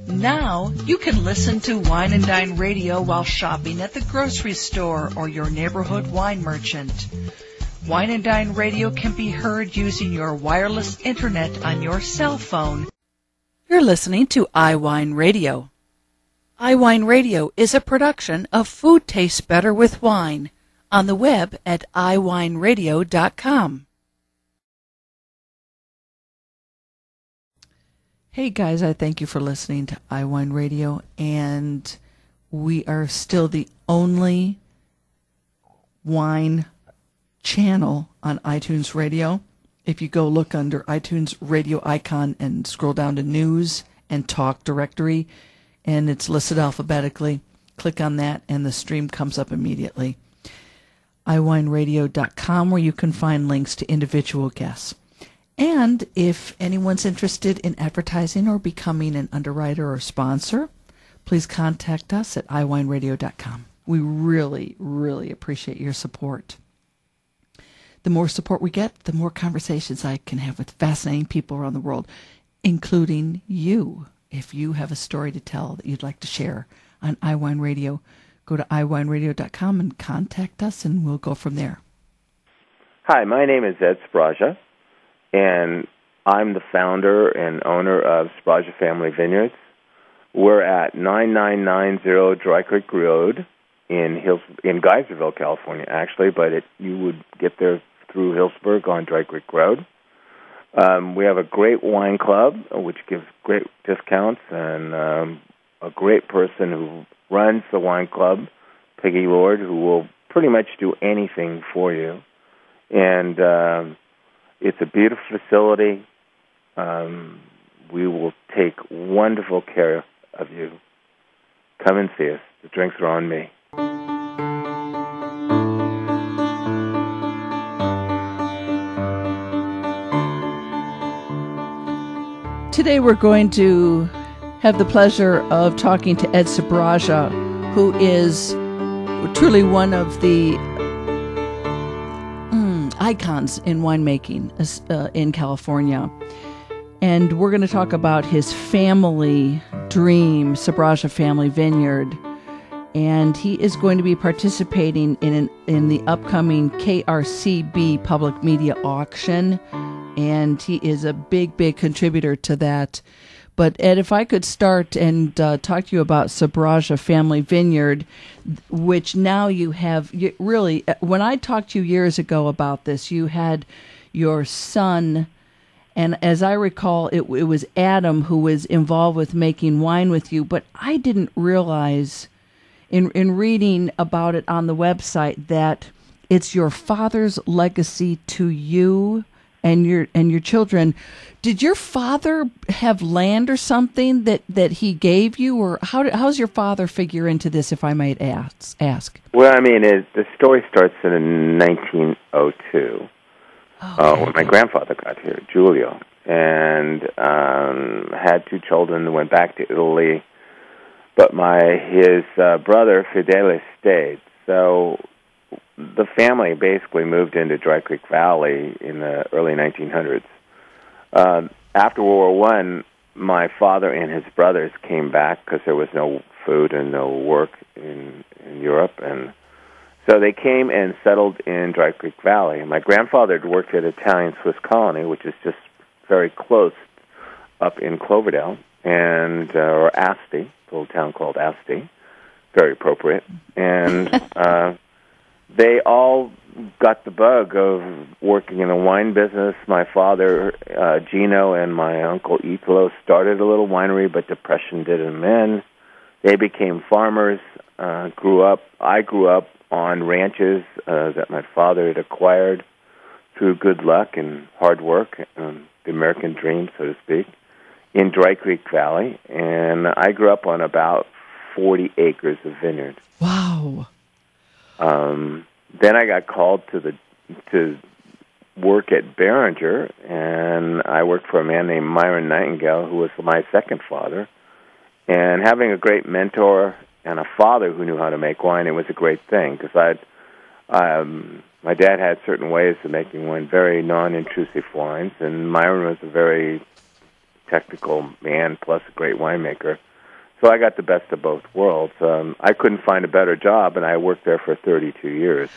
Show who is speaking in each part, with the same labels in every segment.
Speaker 1: Now you can listen to Wine and Dine Radio while shopping at the grocery store or your neighborhood wine merchant. Wine and Dine Radio can be heard using your wireless internet on your cell phone. You're listening to iWineRadio. iWineRadio is a production of Food Tastes Better with Wine on the web at iWineRadio.com. Hey guys, I thank you for listening to iWine Radio, and we are still the only wine channel on iTunes Radio. If you go look under iTunes radio icon and scroll down to News and Talk Directory, and it's listed alphabetically, click on that and the stream comes up immediately. iWineRadio.com, where you can find links to individual guests. And if anyone's interested in advertising or becoming an underwriter or sponsor, please contact us at iWineRadio.com. We really, really appreciate your support. The more support we get, the more conversations I can have with fascinating people around the world, including you. If you have a story to tell that you'd like to share on iWine Radio, go to iWineRadio.com and contact us, and we'll go from there.
Speaker 2: Hi, my name is Ed Sbragia, and I'm the founder and owner of Sbragia Family Vineyards. We're at 9990 Dry Creek Road in Geyserville, California, actually, but you would get there through Hillsburg on Dry Creek Road. We have a great wine club, which gives great discounts, and a great person who runs the wine club, Peggy Lord, who will pretty much do anything for you. And it's a beautiful facility. We will take wonderful care of you. Come and see us. The drinks are on me.
Speaker 1: Today we're going to have the pleasure of talking to Ed Sbragia, who is truly one of the icons in winemaking in California. And we're going to talk about his family dream, Sbragia Family Vineyard. And he is going to be participating in the upcoming KRCB Public Media Auction. And he is a big, big contributor to that. But Ed, if I could start and talk to you about Sbragia Family Vineyard, which now you have, really, when I talked to you years ago about this, you had your son, and as I recall, it was Adam who was involved with making wine with you, but I didn't realize in reading about it on the website that it's your father's legacy to you and your children. Did your father have land or something that he gave you, or how's your father figure into this, if I might ask?
Speaker 2: Well, I mean, the story starts in 1902 when my grandfather got here, Giulio, and had two children and went back to Italy. But his brother, Fidele, stayed. So the family basically moved into Dry Creek Valley in the early 1900s. After World War I, my father and his brothers came back because there was no food and no work in Europe. And so they came and settled in Dry Creek Valley. And my grandfather had worked at Italian Swiss Colony, which is just very close up in Cloverdale, or Asti, a little town called Asti, very appropriate. And they all got the bug of working in the wine business. My father, Gino, and my uncle Italo started a little winery, but depression did them in. They became farmers, grew up. I grew up on ranches that my father had acquired through good luck and hard work, the American dream, so to speak, in Dry Creek Valley. And I grew up on about 40 acres of vineyard.
Speaker 1: Wow.
Speaker 2: Then I got called to work at Beringer, and I worked for a man named Myron Nightingale, who was my second father. And having a great mentor and a father who knew how to make wine, it was a great thing, because my dad had certain ways of making wine, very non-intrusive wines, and Myron was a very technical man, plus a great winemaker. So I got the best of both worlds. I couldn't find a better job, and I worked there for 32 years.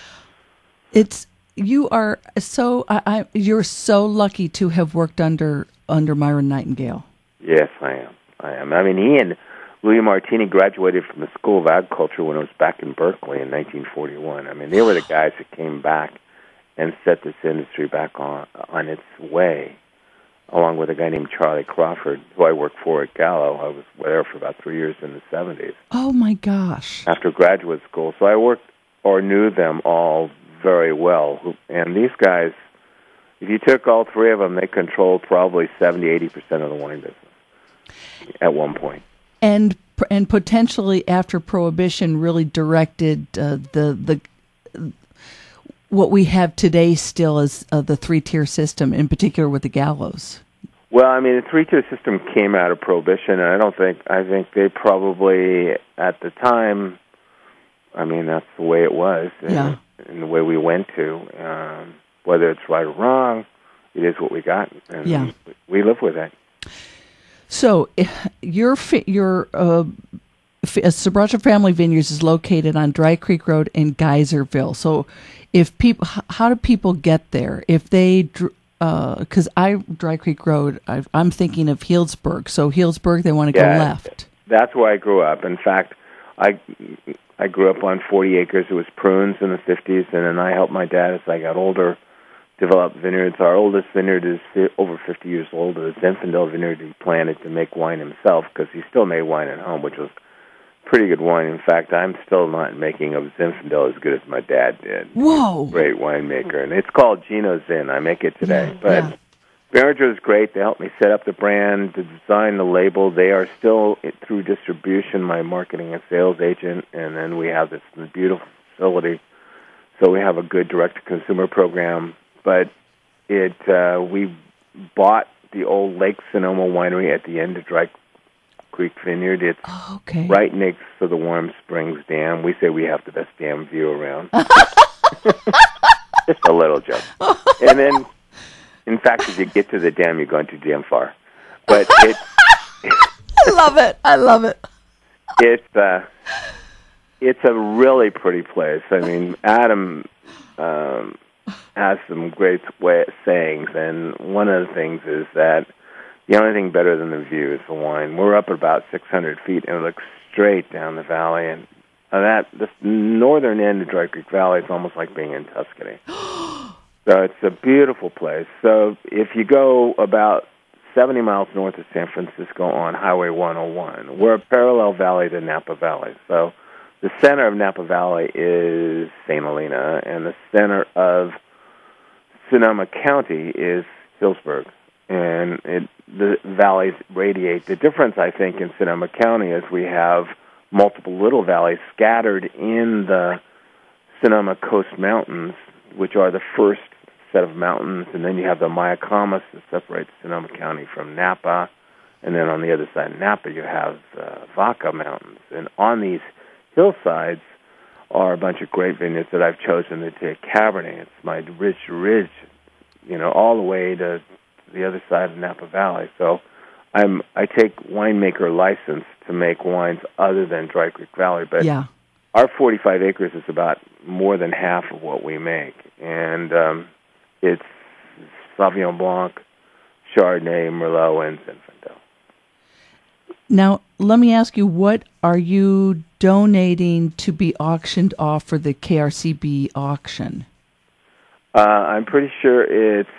Speaker 1: You're so lucky to have worked under Myron Nightingale.
Speaker 2: Yes, I am. I mean, he and Louis Martini graduated from the School of Agriculture when it was back in Berkeley in 1941. I mean, they were the guys that came back and set this industry back on its way, along with a guy named Charlie Crawford, who I worked for at Gallo. I was there for about 3 years in the 70s.
Speaker 1: Oh, my gosh.
Speaker 2: After graduate school. So I worked or knew them all very well. And these guys, if you took all three of them, they controlled probably 70-80% of the wine business at one point.
Speaker 1: And potentially after Prohibition really directed the what we have today still is the three-tier system, in particular with the gallows.
Speaker 2: Well, I mean, the three-tier system came out of Prohibition, and I think they probably, at the time, I mean, that's the way it was, and the way we went to. Whether it's right or wrong, it is what we got, and we live with it.
Speaker 1: So, your Sbragia Family Vineyards is located on Dry Creek Road in Geyserville. So, how do people get there? If they, because Dry Creek Road, I'm thinking of Healdsburg. So Healdsburg, they want to go left.
Speaker 2: That's where I grew up. In fact, I grew up on 40 acres. It was prunes in the 50s, and then I helped my dad as I got older develop vineyards. Our oldest vineyard is over 50 years old. The Zinfandel vineyard he planted to make wine himself because he still made wine at home, which was pretty good wine. In fact, I'm still not making a Zinfandel as good as my dad did.
Speaker 1: Whoa!
Speaker 2: Great winemaker. And it's called Gino Zin. I make it today. But Behringer is great. They helped me set up the brand, to design the label. They are still, through distribution, my marketing and sales agent. And then we have this beautiful facility. So we have a good direct-to-consumer program. But we bought the old Lake Sonoma winery at the end of Dry Creek Vineyard. It's right next to the Warm Springs Dam. We say we have the best dam view around. Just a little joke. And then, in fact, if you get to the dam, you're going too damn far. But I
Speaker 1: love it. I love it.
Speaker 2: It's a really pretty place. I mean, Adam has some great sayings, and one of the things is that the only thing better than the view is the wine. We're up at about 600 feet, and it looks straight down the valley. And this northern end of Dry Creek Valley is almost like being in Tuscany. So it's a beautiful place. So if you go about 70 miles north of San Francisco on Highway 101, we're a parallel valley to Napa Valley. So the center of Napa Valley is St. Helena, and the center of Sonoma County is Healdsburg. And the valleys radiate. The difference, I think, in Sonoma County is we have multiple little valleys scattered in the Sonoma Coast Mountains, which are the first set of mountains, and then you have the Mayacamas that separates Sonoma County from Napa, and then on the other side of Napa you have the Vaca Mountains. And on these hillsides are a bunch of grape vineyards that I've chosen to take Cabernet. It's my rich ridge, all the way to the other side of Napa Valley. So I take winemaker license to make wines other than Dry Creek Valley, but our 45 acres is about more than half of what we make. And it's Sauvignon Blanc, Chardonnay, Merlot, and Zinfandel.
Speaker 1: Now, let me ask you, what are you donating to be auctioned off for the KRCB auction?
Speaker 2: I'm pretty sure it's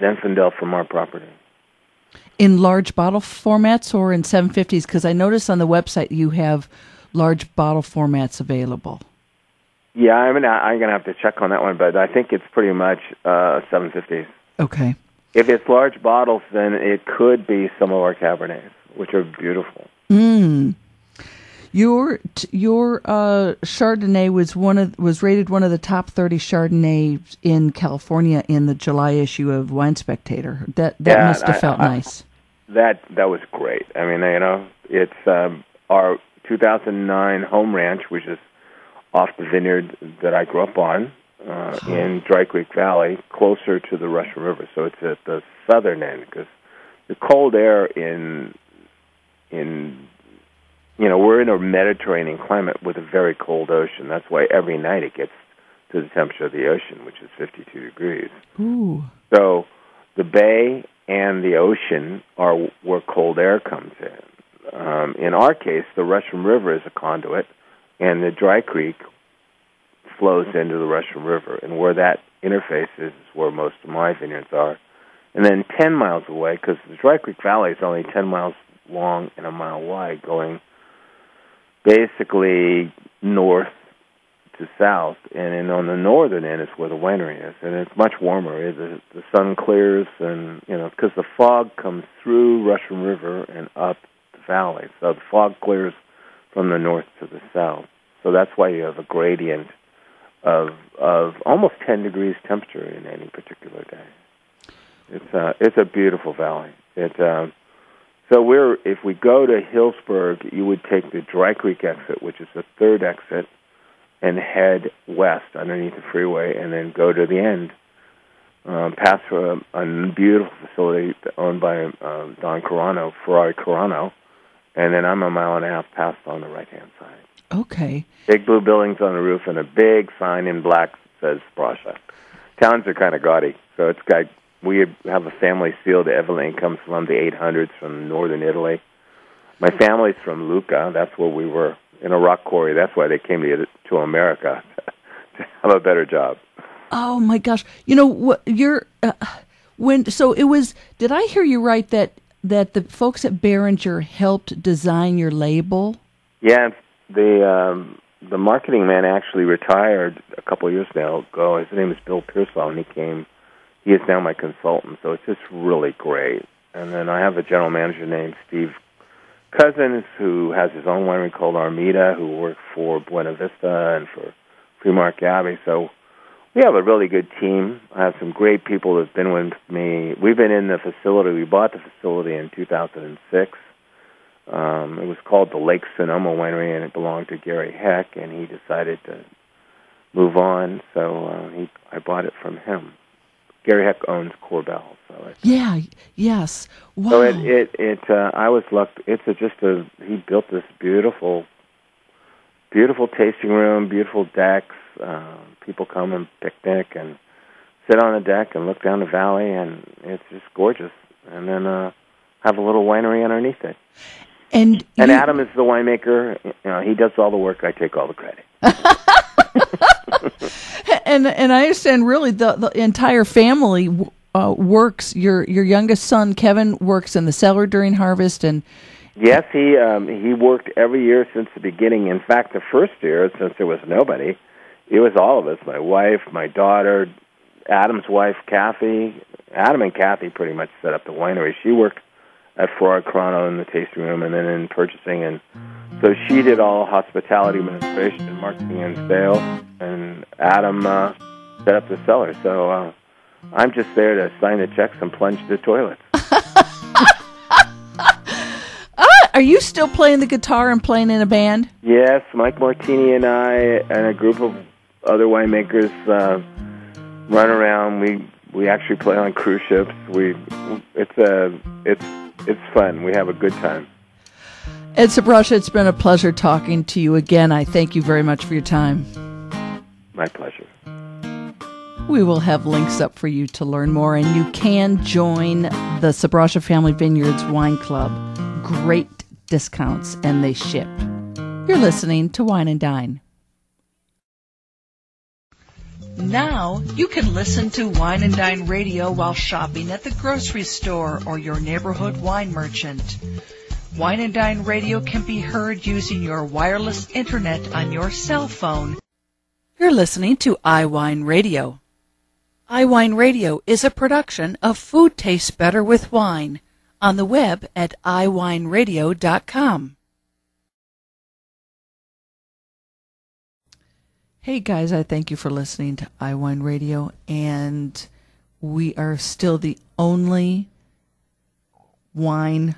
Speaker 2: Zinfandel from our property.
Speaker 1: In large bottle formats or in 750s? Because I noticed on the website you have large bottle formats available.
Speaker 2: Yeah, I'm going to have to check on that one, but I think it's pretty much 750s.
Speaker 1: Okay.
Speaker 2: If it's large bottles, then it could be some of our Cabernets, which are beautiful.
Speaker 1: Your Chardonnay was rated one of the top 30 Chardonnays in California in the July issue of Wine Spectator. That must have felt nice.
Speaker 2: That was great. I mean, it's our 2009 home ranch, which is off the vineyard that I grew up on in Dry Creek Valley, closer to the Russian River. So it's at the southern end, because the cold air in we're in a Mediterranean climate with a very cold ocean. That's why every night it gets to the temperature of the ocean, which is 52 degrees.
Speaker 1: Ooh.
Speaker 2: So the bay and the ocean are where cold air comes in. In our case, the Russian River is a conduit, and the dry creek flows into the Russian River. And where that interface is where most of my vineyards are. And then 10 miles away, because the Dry Creek Valley is only 10 miles long and a mile wide, going basically north to south, and then on the northern end is where the winery is, and it's much warmer. The sun clears, and because the fog comes through Russian River and up the valley, so the fog clears from the north to the south. So that's why you have a gradient of almost 10 degrees temperature in any particular day. It's a beautiful valley. So if we go to Hillsburg, you would take the Dry Creek exit, which is the third exit, and head west underneath the freeway, and then go to the end, pass through a beautiful facility owned by Don Carano, Ferrari Carano, and then I'm a mile and a half past on the right-hand side.
Speaker 1: Okay.
Speaker 2: Big blue buildings on the roof and a big sign in black that says Sbragia. Towns are kind of gaudy, so we have a family seal to Evelyn, comes from the 800s from northern Italy. My family's from Lucca. That's where we were, in a rock quarry. That's why they came to America, to have a better job.
Speaker 1: Oh, my gosh. So it was, did I hear you right that the folks at Behringer helped design your label?
Speaker 2: Yeah, the marketing man actually retired a couple of years ago. His name is Bill Pearsall, and he is now my consultant, so it's just really great. And then I have a general manager named Steve Cousins, who has his own winery called Armida, who worked for Buena Vista and for Freemark Abbey. So we have a really good team. I have some great people that have been with me. We've been in the facility. We bought the facility in 2006. It was called the Lake Sonoma Winery, and it belonged to Gary Heck, and he decided to move on, so I bought it from him. Gary Heck owns Corbel.
Speaker 1: Yes. Wow.
Speaker 2: So I was lucky. He built this beautiful tasting room, beautiful decks. People come and picnic and sit on the deck and look down the valley, and it's just gorgeous. And then have a little winery underneath it. And Adam is the winemaker. He does all the work. I take all the credit.
Speaker 1: And I understand really the entire family works. Your youngest son Kevin works in the cellar during harvest, and
Speaker 2: yes, he worked every year since the beginning. In fact, the first year, since there was nobody, it was all of us. My wife, my daughter, Adam's wife, Kathy. Adam and Kathy pretty much set up the winery. She worked at Ferrari Carano in the tasting room and then in purchasing, and so she did all hospitality administration, marketing, and sales, and Adam set up the cellar. So I'm just there to sign the checks and plunge the toilets.
Speaker 1: Are you still playing the guitar and playing in a band?
Speaker 2: Yes, Mike Martini and I and a group of other winemakers run around. We actually play on cruise ships. It's fun. We have a good time.
Speaker 1: Ed Sbragia, it's been a pleasure talking to you again. I thank you very much for your time.
Speaker 2: My pleasure.
Speaker 1: We will have links up for you to learn more, and you can join the Sbragia Family Vineyards Wine Club. Great discounts, and they ship. You're listening to Wine and Dine. Now you can listen to Wine and Dine Radio while shopping at the grocery store or your neighborhood wine merchant. Wine and Dine Radio can be heard using your wireless internet on your cell phone. You're listening to iWineRadio. iWineRadio is a production of Food Tastes Better with Wine on the web at iWineRadio.com. Hey guys, I thank you for listening to iWine Radio, and we are still the only wine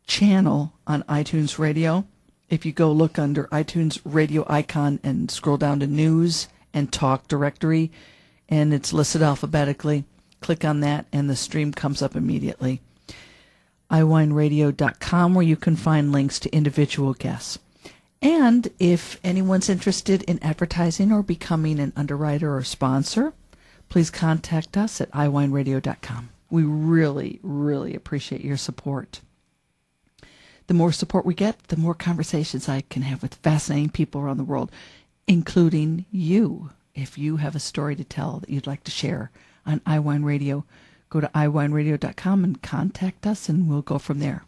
Speaker 1: channel on iTunes Radio. If you go look under iTunes Radio icon and scroll down to News and Talk Directory, and it's listed alphabetically, click on that and the stream comes up immediately. iWineRadio.com, where you can find links to individual guests. And if anyone's interested in advertising or becoming an underwriter or sponsor, please contact us at iWineRadio.com. We really, really appreciate your support. The more support we get, the more conversations I can have with fascinating people around the world, including you. If you have a story to tell that you'd like to share on iWine Radio, go to iWineRadio.com and contact us, and we'll go from there.